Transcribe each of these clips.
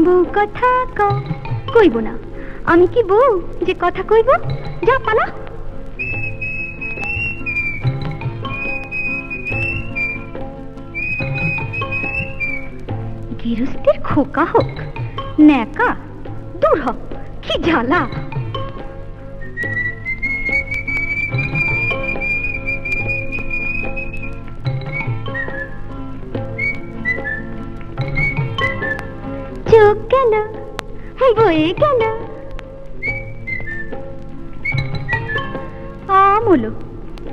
বউ কথা কইব না। আমি কি বউ যে কথা কইব? যা পালা। গৃহস্থের খোকা হোক ন্যাকা, দূর হ, কি জ্বালা। চোখ কেন বয়ে কেন আমলো,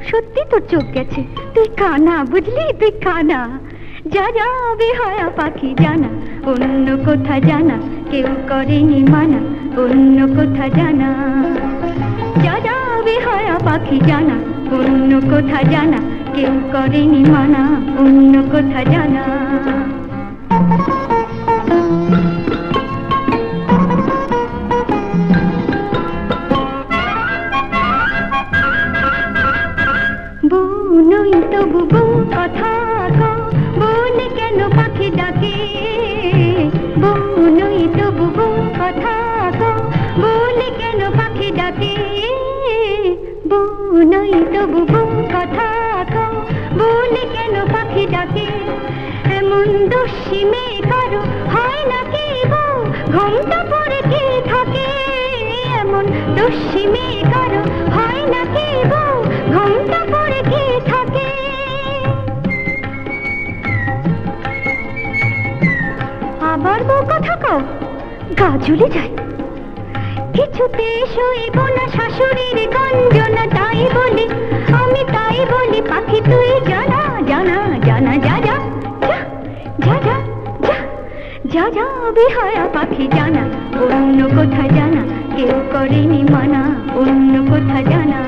সত্যি তোর চোখ গেছে, তুই কানা, বুঝলি? তুই কানা। যা যা বেহায়া পাখি জানা, অন্য কোথা জানা কেউ করেনি মানা, অন্য কোথা জানা। যা যা বেহায়া পাখি জানা, অন্য কোথা জানা কেউ করেনি মানা, অন্য কোথা জানা। বউ নই তবু বউ কথা বলে কেন পাখি ডাকে? বউ নই তবু বউ কথা বলে কেন পাখি ডাকে? বউ নই তবু বউ কথা বলে কেন পাখি ডাকে? এমন দোষী মেয়ে কারো হয় নাকি বউ, ঘোমটা পরে কে থাকে? এমন দোষী মেয়ে কারো হয় নাকি বউ, ঘোমটা পরে কে থাকে? আবার বউ কথা কও, গা জ্বলে যায়। কিছুতে সইব না শাশুড়ির গঞ্জনা, তাই বলি আমি, তাই বলি পাখি তুই জানা জানা জানা। যা যা যা যা যা যা যা বেহায়া পাখি জানা, অন্য কোথা জানা কেউ করেনি মানা, অন্য কোথা জানা।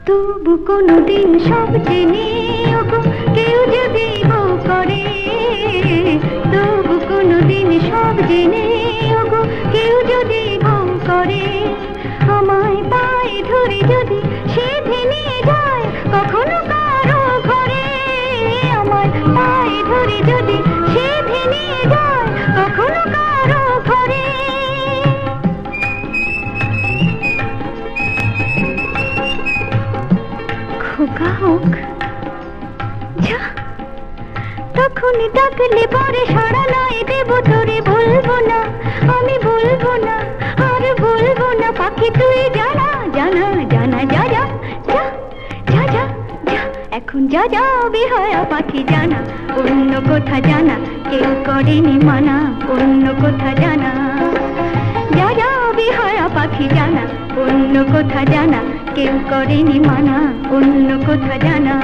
তবু কোনদিন সব জেনে ওগো কেউ যদি বউ করে, তবু কোনদিন সব জেনে ওগো কেউ যদি বউ করে, আমায় পায়ে ধরে যদি সে ভেঙে যায় কখনো কারো ঘরে, আমায় পায়ে ধরে যদি সে ভেঙে যায় কখনো কারো ঘরে। খোকা হোক যা, তখনই ডাকলে পরে সাড়া নাই দেব তোরে, বলবো না আমি, বলবো না আর বলবো না পাখি তুই জানা জানা জানা। যা যা যা যা যা যা, এখন যা যা বেহায়া পাখি জানা, অন্য কোথা জানা কেউ করেনি মানা, অন্য কোথা জানা। যা যা বেহায়া পাখি জানা, অন্য কোথা জানা কেউ করেনি মানা, অন্য কোথা জানা।